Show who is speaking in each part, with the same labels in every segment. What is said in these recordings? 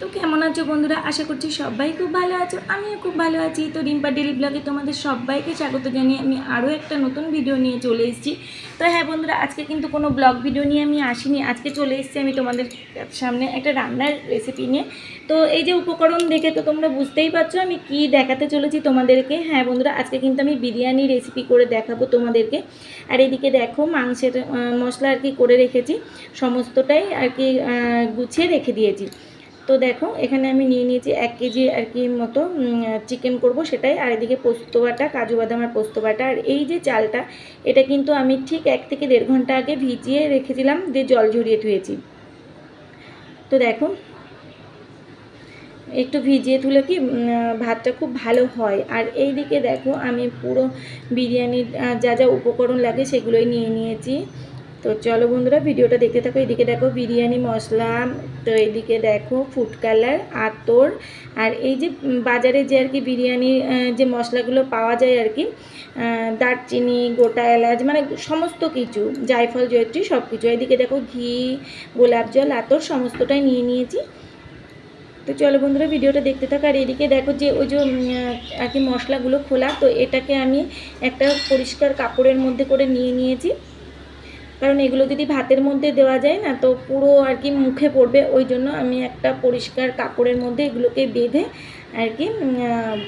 Speaker 1: তো কেমন আছো বন্ধুরা? আশা করছি সবাই খুব ভালো আছো, আমিও খুব ভালো আছি। তো রিম্পা ডেলি ব্লগে তোমাদের সবাইকে স্বাগত জানিয়ে আমি আরও একটা নতুন ভিডিও নিয়ে চলে এসেছি। তো হ্যাঁ বন্ধুরা, আজকে কিন্তু কোনো ব্লগ ভিডিও নিয়ে আমি আসিনি। আজকে চলে এসেছি আমি তোমাদের সামনে একটা রান্নার রেসিপি নিয়ে। তো এই যে উপকরণ দেখে তো তোমরা বুঝতেই পারছো আমি কি দেখাতে চলেছি তোমাদেরকে। হ্যাঁ বন্ধুরা, আজকে কিন্তু আমি বিরিয়ানি রেসিপি করে দেখাবো তোমাদেরকে। আর এদিকে দেখো মাংসের মশলা আর কি করে রেখেছি, সমস্তটাই আর কি গুছিয়ে রেখে দিয়েছি। তো দেখো এখানে আমি নিয়ে নিয়েছি 1 কেজি আর কি মতো চিকেন করব সেটাই। আর এদিকে পোস্ত বাটা, কাজু বাদাম আর পোস্ত বাটা। আর এই যে চালটা, এটা কিন্তু আমি ঠিক 1 থেকে 1.5 ঘন্টা আগে ভিজিয়ে রেখেছিলাম, দিয়ে জল ঝরিয়ে ধুয়েছি। তো দেখো একটু ভিজিয়ে তুলে কি ভাতটা খুব ভালো হয়। আর এই দিকে দেখো আমি পুরো বিরিয়ানির যা যা উপকরণ লাগে সেগুলোই নিয়ে নিয়েছি। তো চলো বন্ধুরা ভিডিওটা দেখতে থাকো। এদিকে দেখো বিরিয়ানি মশলা, তো এইদিকে দেখো ফুড কালার, আতর, আর এই যে বাজারে যে আর কি বিরিয়ানির যে মশলাগুলো পাওয়া যায় আর কি, দারচিনি, গোটা এলাচ, মানে সমস্ত কিছু, জায়ফল, জয়ত্রী, সব কিছু। এইদিকে দেখো ঘি, গোলাপ জল, আতর সমস্তটাই নিয়ে নিয়েছি। তো চলো বন্ধুরা ভিডিওটা দেখতে থাকো। আর এদিকে দেখো যে ওই যে আর কি মশলাগুলো খোলা, তো এটাকে আমি একটা পরিষ্কার কাপড়ের মধ্যে করে নিয়ে নিয়েছি, কারণ এগুলো যদি ভাতের মধ্যে দেওয়া যায় না তো পুরো আর কি মুখে পড়বে। ওই জন্য আমি একটা পরিষ্কার কাপড়ের মধ্যে এগুলোকে বেঁধে আর কি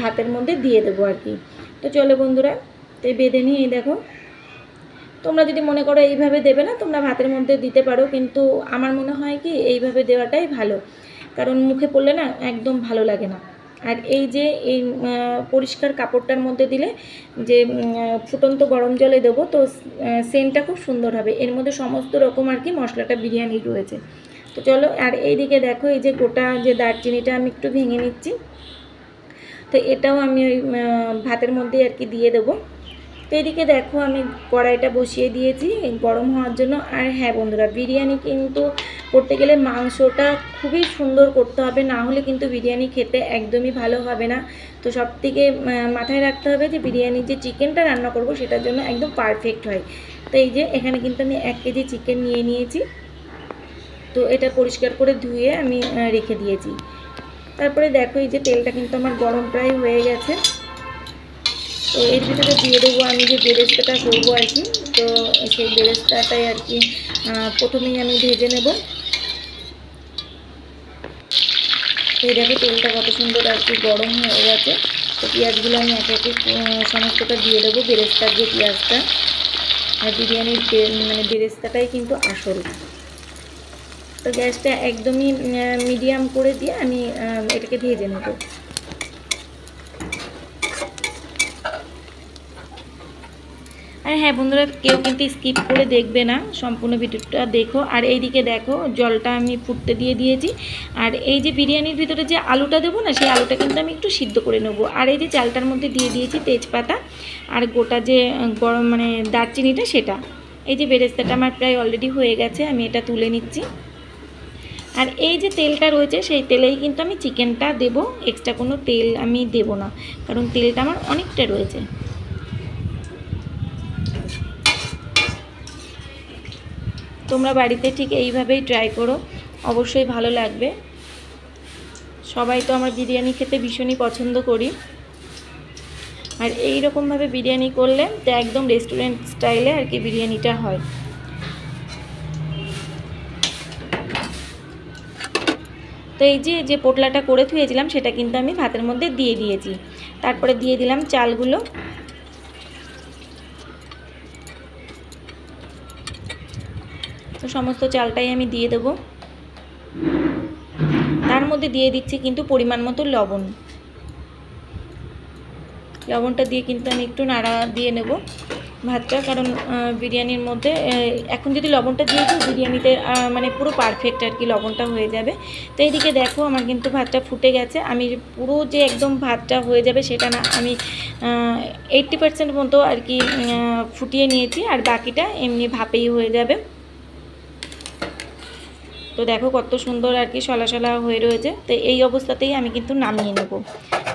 Speaker 1: ভাতের মধ্যে দিয়ে দেবো আর কি। তো চলো বন্ধুরা, তো বেঁধে নিয়ে দেখো, তোমরা যদি মনে করো এইভাবে দেবে না, তোমরা ভাতের মধ্যে দিতে পারো, কিন্তু আমার মনে হয় কি এইভাবে দেওয়াটাই ভালো, কারণ মুখে পড়লে না একদম ভালো লাগে না। আর এই যে এই পরিষ্কার কাপড়টার মধ্যে দিলে যে ফুটন্ত গরম জলে দেবো, তো সেন্টটা খুব সুন্দর হবে। এর মধ্যে সমস্ত রকম আর কি মশলাটা বিরিয়ানি রয়েছে। তো চলো, আর এইদিকে দেখো এই যে গোটা যে দারচিনিটা আমি একটু ভেঙে নিচ্ছি, তো এটাও আমি ওই ভাতের মধ্যে আর কি দিয়ে দেবো। তো এদিকে দেখো আমি কড়াইটা বসিয়ে দিয়েছি গরম হওয়ার জন্য। আর হ্যাঁ বন্ধুরা, বিরিয়ানি কিন্তু করতে গেলে মাংসটা খুবই সুন্দর করতে হবে, না হলে কিন্তু বিরিয়ানি খেতে একদমই ভালো হবে না। তো সব থেকে মাথায় রাখতে হবে যে বিরিয়ানির যে চিকেনটা রান্না করব সেটার জন্য একদম পারফেক্ট হয়। তো এই যে এখানে কিন্তু আমি 1 কেজি চিকেন নিয়ে নিয়েছি, তো এটা পরিষ্কার করে ধুয়ে আমি রেখে দিয়েছি। তারপরে দেখো এই যে তেলটা কিন্তু আমার গরম প্রায় হয়ে গেছে, তো এর ভিতরে দিয়ে দেবো আমি যে বেরেস্তাটা করবো আর কি। তো সেই বেরেস্তাটাই আর কি প্রথমেই আমি ভেজে নেব। এই দেখো তেলটা কত সুন্দর আর কি গরম হয়ে গেছে। তো পেঁয়াজগুলো আমি একে একে সমস্তটা দিয়ে দেবো, বেরেস্তার যে পেঁয়াজটা। আর বিরিয়ানির মানে বেরেস্তাটাই কিন্তু আসল। তো গ্যাসটা একদমই মিডিয়াম করে দিয়ে আমি এটাকে ভেজে নেব। আর হ্যাঁ বন্ধুরা, কেউ কিন্তু স্কিপ করে দেখবে না, সম্পূর্ণ ভিডিওটা দেখো। আর এইদিকে দেখো জলটা আমি ফুটতে দিয়ে দিয়েছি। আর এই যে বিরিয়ানির ভিতরে যে আলুটা দেবো না, সেই আলুটা কিন্তু আমি একটু সিদ্ধ করে নেবো। আর এই যে চালটার মধ্যে দিয়ে দিয়েছি তেজপাতা আর গোটা যে গরম মানে দারচিনিটা, সেটা। এই যে বেরেস্তাটা আমার প্রায় অলরেডি হয়ে গেছে, আমি এটা তুলে নিচ্ছি। আর এই যে তেলটা রয়েছে সেই তেলেই কিন্তু আমি চিকেনটা দেবো, এক্সট্রা কোনো তেল আমি দেবো না, কারণ তেলটা আমার অনেকটা রয়েছে। তোমরা বাড়িতে ঠিক এইভাবেই ট্রাই করো, অবশ্যই ভালো লাগবে। সবাই তো আমার বিরিয়ানি খেতে ভীষণই পছন্দ করি। আর এই রকমভাবে বিরিয়ানি করলে তো একদম রেস্টুরেন্ট স্টাইলে আর কি বিরিয়ানিটা হয়। তো এই যে পোটলাটা করে ধুয়েছিলাম সেটা কিন্তু আমি ভাতের মধ্যে দিয়ে দিয়েছি। তারপরে দিয়ে দিলাম চালগুলো। তো সমস্ত চালটাই আমি দিয়ে দেবো। তার মধ্যে দিয়ে দিচ্ছি কিন্তু পরিমাণ মতো লবণ। লবণটা দিয়ে কিন্তু আমি একটু নাড়া দিয়ে নেব ভাতটা, কারণ বিরিয়ানির মধ্যে এখন যদি লবণটা দিয়ে দিই বিরিয়ানিতে মানে পুরো পারফেক্ট আর কি লবণটা হয়ে যাবে। তো এইদিকে দেখো আমার কিন্তু ভাতটা ফুটে গেছে। আমি পুরো যে একদম ভাতটা হয়ে যাবে সেটা না, আমি 80% মতো আর কি ফুটিয়ে নিয়েছি, আর বাকিটা এমনি ভাপেই হয়ে যাবে। তো দেখো কত সুন্দর আর কি সলা সলা হয়ে রয়েছে। তো এই অবস্থাতেই আমি কিন্তু নামিয়ে নেব।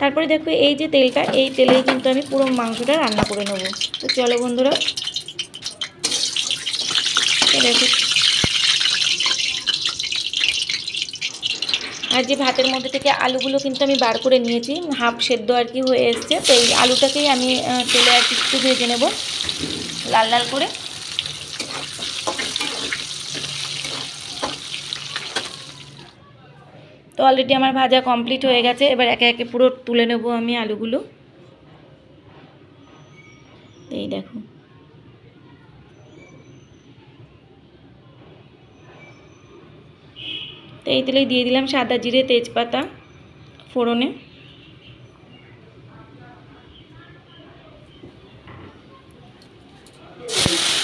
Speaker 1: তারপরে দেখো এই যে তেলটা, এই তেলেই কিন্তু আমি পুরো মাংসটা রান্না করে নেব। তো চলো বন্ধুরা, দেখো আর যে ভাতের মধ্যে থেকে আলুগুলো কিন্তু আমি বার করে নিয়েছি, হাফ সেদ্ধ আর কি হয়ে এসছে। তো এই আলুটাকেই আমি তেলে আর একটু ভেজে নেব লাল লাল করে। তো অলরেডি আমার ভাজা কমপ্লিট হয়ে গেছে। এবার একে একে পুরো তুলে নেব আমি আলুগুলো। এই দেখো, তো এই তেলেই দিয়ে দিলাম সাদা জিরে, তেজপাতা ফোড়নে।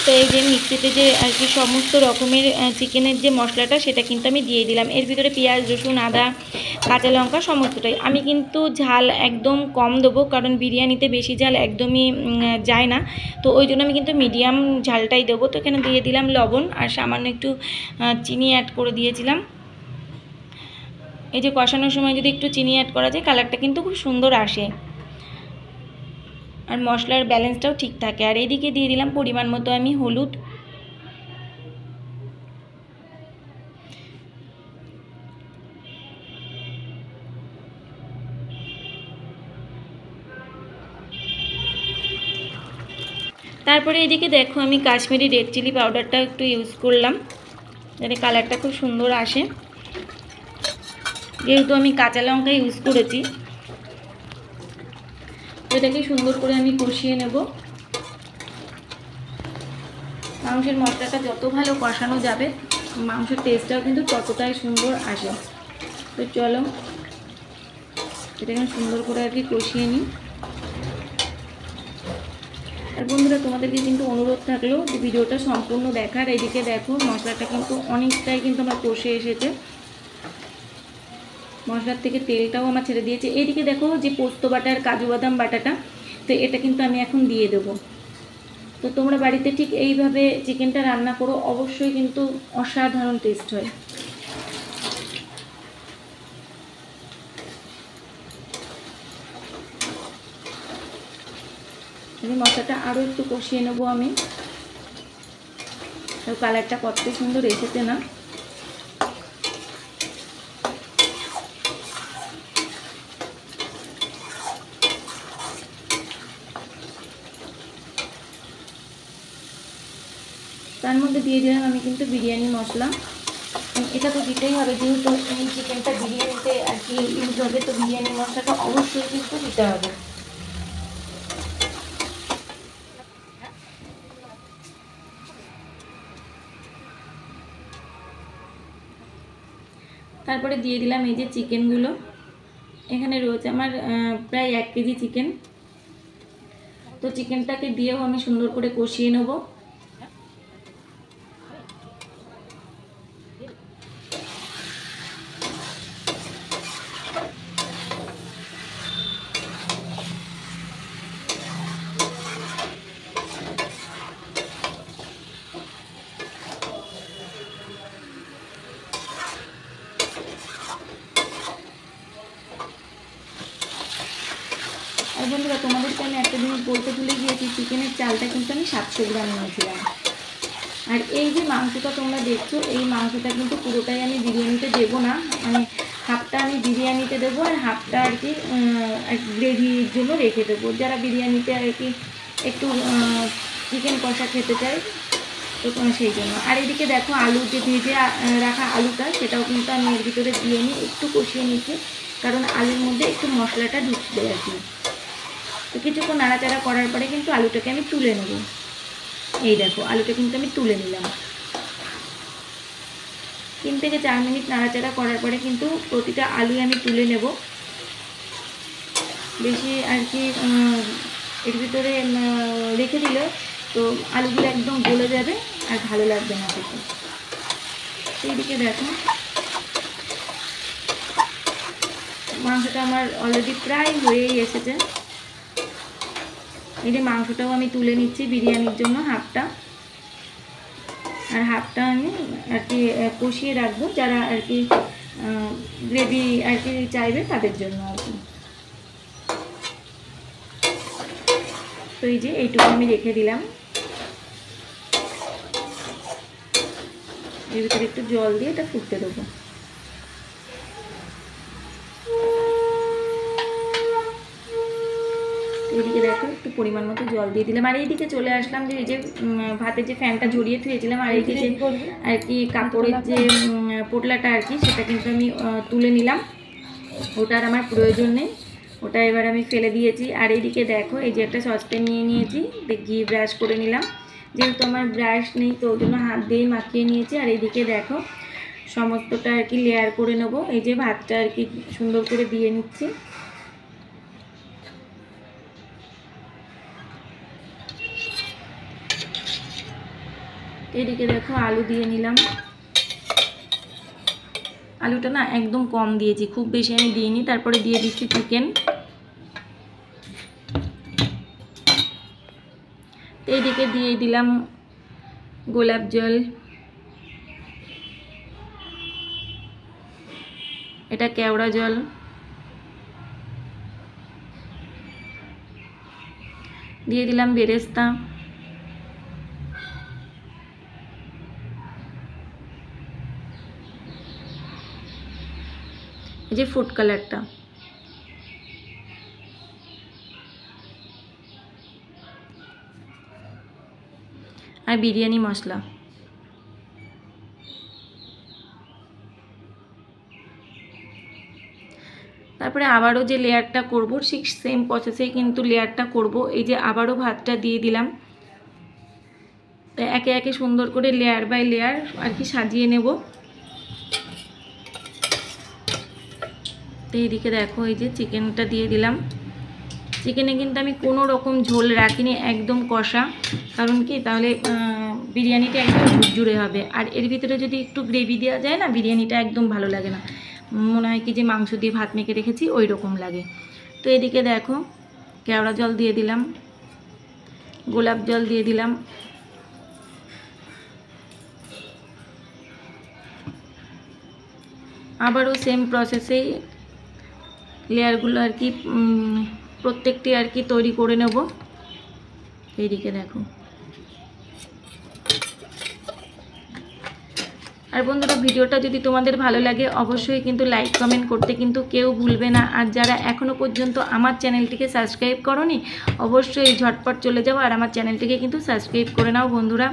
Speaker 1: তো এই যে মিক্সিতে যে আর কি সমস্ত রকমের চিকেনের যে মশলাটা সেটা কিন্তু আমি দিয়ে দিলাম। এর ভিতরে পেঁয়াজ, রসুন, আদা, কাঁচা লঙ্কা সমস্তটাই। আমি কিন্তু ঝাল একদম কম দেবো, কারণ বিরিয়ানিতে বেশি ঝাল একদমই যায় না। তো ওই জন্য আমি কিন্তু মিডিয়াম ঝালটাই দেবো। তো এখানে দিয়ে দিলাম লবণ আর সামান্য একটু চিনি অ্যাড করে দিয়েছিলাম। এই যে কষানোর সময় যদি একটু চিনি অ্যাড করা যায়, কালারটা কিন্তু খুব সুন্দর আসে আর মশলার ব্যালেন্সটাও ঠিক থাকে। আর এইদিকে দিয়ে দিলাম পরিমাণ মতো আমি হলুদ। তারপরে এইদিকে দেখো আমি কাশ্মীরি রেড চিলি পাউডারটা একটু ইউজ করলাম, যাতে কালারটা খুব সুন্দর আসে। যেহেতু আমি কাঁচা লঙ্কা ইউজ করেছি, এটাকে সুন্দর করে আমি কষিয়ে নেব। মাংসের মশলাটা যত ভালো কষানো যাবে, মাংসের টেস্টটাও কিন্তু ততটাই সুন্দর আসে। তো চলো এটাকে সুন্দর করে আর কি কষিয়ে নিই। আর বন্ধুরা, তোমাদেরকে কিন্তু অনুরোধ থাকলো যে ভিডিওটা সম্পূর্ণ দেখার। এইদিকে দেখো মশলাটা কিন্তু অনেকটাই কিন্তু আমার কষে এসেছে, মশলার থেকে তেলটাও আমার ছেড়ে দিয়েছে। এইদিকে দেখো যে পোস্ত বাটা আর কাজু বাদাম বাটাটা, তো এটা কিন্তু আমি এখন দিয়ে দেবো। তো তোমরা বাড়িতে ঠিক এইভাবে চিকেনটা রান্না করো, অবশ্যই কিন্তু অসাধারণ টেস্ট হয়। এই মশলাটা আরও একটু কষিয়ে নেবো আমি। তো কালারটা কত সুন্দর এসেছে না। তার মধ্যে দিয়ে দিলাম আমি কিন্তু বিরিয়ানি মশলা। এটা তো দিতেই হবে, যেহেতু এই চিকেনটা বিরিয়ানিতে আর কি ইউজ হবে, তো বিরিয়ানি মশলাটা অবশ্যই কিন্তু দিতে হবে। তারপরে দিয়ে দিলাম এই যে চিকেনগুলো। এখানে রয়েছে আমার প্রায় 1 কেজি চিকেন। তো চিকেনটাকে দিয়েও আমি সুন্দর করে কষিয়ে নেব। আর বন্ধুরা, তোমাদেরকে আমি একটা জিনিস বলতে ভুলে গিয়েছি, চিকেনের চালটা কিন্তু আমি 700 গ্রাম নিয়েছিলাম। আর এই যে মাংসটা তোমরা দেখছো, এই মাংসটা কিন্তু পুরোটাই আমি বিরিয়ানিতে দেবো না, মানে হাফটা আমি বিরিয়ানিতে দেবো আর হাফটা আর কি গ্রেভির জন্য রেখে দেবো, যারা বিরিয়ানিতে আর কি একটু চিকেন কষা খেতে চায়, তো সেই জন্য। আর এদিকে দেখো আলু যে ভেজে রাখা আলুটা, সেটাও কিন্তু আমি এর ভিতরে দিয়ে নিই, একটু কষিয়ে নিচ্ছি, কারণ আলুর মধ্যে একটু মশলাটা ঢুকবে আর কি। তো কিছুক্ষণ নাড়াচাড়া করার পরে কিন্তু আলুটাকে আমি তুলে নেব। এই দেখো আলুটা কিন্তু আমি তুলে নিলাম। 3 থেকে 4 মিনিট নাড়াচাড়া করার পরে কিন্তু প্রতিটা আলুই আমি তুলে নেব। বেশি আর কি এর ভিতরে রেখে দিলে তো আলুগুলো একদম গলে যাবে আর ভালো লাগবে না খেতে। সেইদিকে দেখো মাংসটা আমার অলরেডি প্রায় হয়েই এসেছে। এই যে মাংসটাও আমি তুলে নিচ্ছি বিরিয়ানির জন্য হাফটা, আর হাফটা আমি আর কি কষিয়ে রাখবো, যারা আর কি গ্রেভি আর কি চাইবে তাদের জন্য আর কি। তো এই যে এইটুকু আমি রেখে দিলাম। এর ভিতরে একটু জল দিয়ে এটা ফুটতে দেবো। এইদিকে দেখো একটু পরিমাণ মতো জল দিয়ে দিলাম। আর এইদিকে চলে আসলাম যে এই যে ভাতের যে ফ্যানটা জড়িয়ে থুয়েছিলাম, আর এইদিকে যে আর কি কাপড়ের যে পোটলাটা আর কি সেটা কিন্তু আমি তুলে নিলাম, ওটার আমার প্রয়োজন নেই, ওটা এবার আমি ফেলে দিয়েছি। আর এইদিকে দেখো এই যে একটা সসপ্যান নিয়ে নিয়েছি, ঘি ব্রাশ করে নিলাম, যেহেতু আমার ব্রাশ নেই তো ওই জন্য হাত দিয়েই মাখিয়ে নিয়েছি। আর এইদিকে দেখো সমস্তটা আর কি লেয়ার করে নেব, এই যে ভাতটা আর কি সুন্দর করে দিয়ে নিচ্ছি। এদিকে দেখো আলু দিয়ে নিলাম, আলুটা না একদম কম দিয়েছি, খুব বেশি আমি দিইনি। তারপরে দিয়ে দিচ্ছি চিকেন। এইদিকে দিয়ে দিলাম গোলাপ জল, এটা কেওড়া জল, দিয়ে দিলাম বেরেস্তা, এই যে ফুড কালারটা, আর বিরিয়ানি মশলা। তারপরে আবারও যে লেয়ারটা করব ঠিক সেম প্রসেসেই কিন্তু লেয়ারটা করব। এই যে আবারও ভাতটা দিয়ে দিলাম, তো একে একে সুন্দর করে লেয়ার বাই লেয়ার আর কি সাজিয়ে নেব। তো এইদিকে দেখো এই যে চিকেনটা দিয়ে দিলাম। চিকেনে কিন্তু আমি কোনো রকম ঝোল রাখিনি, একদম কষা, কারণ কি তাহলে বিরিয়ানিটা একদম ঝুরঝুরে হবে। আর এর ভিতরে যদি একটু গ্রেভি দেওয়া যায় না, বিরিয়ানিটা একদম ভালো লাগে না, মনে হয় কি যে মাংস দিয়ে ভাত মেখে রেখেছি ওই রকম লাগে। তো এদিকে দেখো কেওড়া জল দিয়ে দিলাম, গোলাপ জল দিয়ে দিলাম, আবারও সেম প্রসেসেই লেয়ারগুলো আর কি প্রত্যেকটি আর কি তৈরি করে নেব। এইদিকে দেখো। আর বন্ধুরা ভিডিওটা যদি তোমাদের ভালো লাগে অবশ্যই কিন্তু লাইক কমেন্ট করতে কিন্তু কেউ ভুলবে না। আর যারা এখনও পর্যন্ত আমার চ্যানেলটিকে সাবস্ক্রাইব করোনি অবশ্যই ঝটপট চলে যাও আর আমার চ্যানেলটিকে কিন্তু সাবস্ক্রাইব করে নাও বন্ধুরা।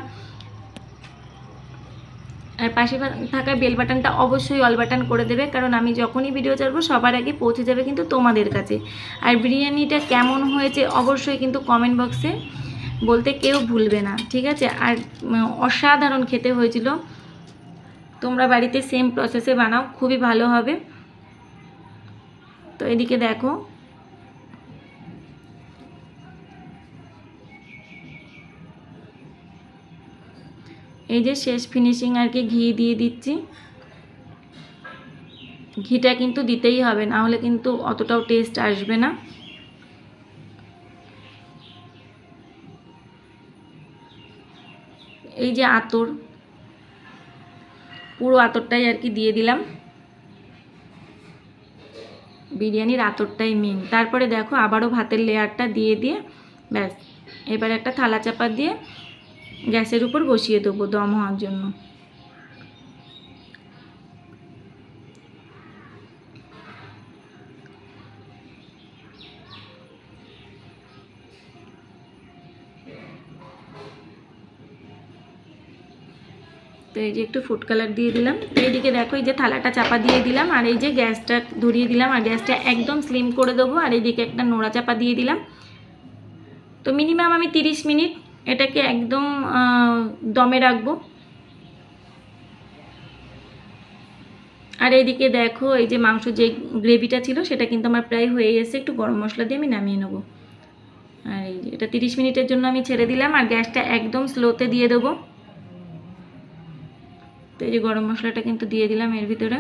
Speaker 1: আর পাশে থাকা বেল বাটনটা অবশ্যই অল বাটন করে দেবে, কারণ আমি যখনই ভিডিও ছাড়বো সবার আগে পৌঁছে যাবে কিন্তু তোমাদের কাছে। আর বিরিয়ানিটা কেমন হয়েছে অবশ্যই কিন্তু কমেন্ট বক্সে বলতে কেউ ভুলবে না, ঠিক আছে। আর অসাধারণ খেতে হয়েছিল, তোমরা বাড়িতে সেম প্রসেসে বানাও, খুবই ভালো হবে। তো এদিকে দেখো এই যে শেষ ফিনিশিং আর কি ঘি দিয়ে দিচ্ছি। ঘিটা কিন্তু দিতেই হবে, না হলে কিন্তু অতটাও টেস্ট আসবে না। এই যে আতর, পুরো আতরটাই আর কি দিয়ে দিলাম, বিরিয়ানির আতরটাই মেন। তারপরে দেখো আবারও ভাতের লেয়ারটা দিয়ে দিয়ে ব্যাস এবার একটা থালা চাপা দিয়ে গ্যাসের উপর বসিয়ে দেবো দম হওয়ার জন্য। তো এই যে একটু ফুড কালার দিয়ে দিলাম। এইদিকে দেখো এই যে থালাটা চাপা দিয়ে দিলাম, আর এই যে গ্যাসটা ধরিয়ে দিলাম, আর গ্যাসটা একদম স্লিম করে দেবো। আর এইদিকে একটা নোড়া চাপা দিয়ে দিলাম। তো মিনিমাম আমি 30 মিনিট এটাকে একদম দমে রাখবো। আর এইদিকে দেখো এই যে মাংস যে গ্রেভিটা ছিল সেটা কিন্তু আমার প্রায় হয়ে গেছে, একটু গরম মশলা দিয়ে আমি নামিয়ে নেবো। আর এই যে এটা 30 মিনিটের জন্য আমি ছেড়ে দিলাম, আর গ্যাসটা একদম স্লোতে দিয়ে দেবো। তো এই যে গরম মশলাটা কিন্তু দিয়ে দিলাম এর ভিতরে।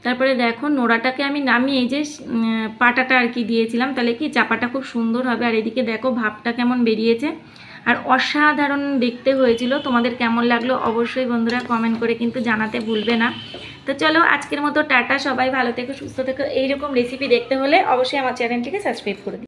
Speaker 1: তারপরে দেখো নোড়াটাকে আমি নামিয়ে এই যে পাটাটা আর কি দিয়েছিলাম, তাহলে কি চাপাটা খুব সুন্দর হবে। আর এদিকে দেখো ভাবটা কেমন বেরিয়েছে, আর অসাধারণ দেখতে হয়েছিল। তোমাদের কেমন লাগলো অবশ্যই বন্ধুরা কমেন্ট করে কিন্তু জানাতে ভুলবে না। তো চলো আজকের মতো টাটা, সবাই ভালো থেকো সুস্থ থেকো। এইরকম রেসিপি দেখতে হলে অবশ্যই আমার চ্যানেলটিকে সাবস্ক্রাইব করে দিও।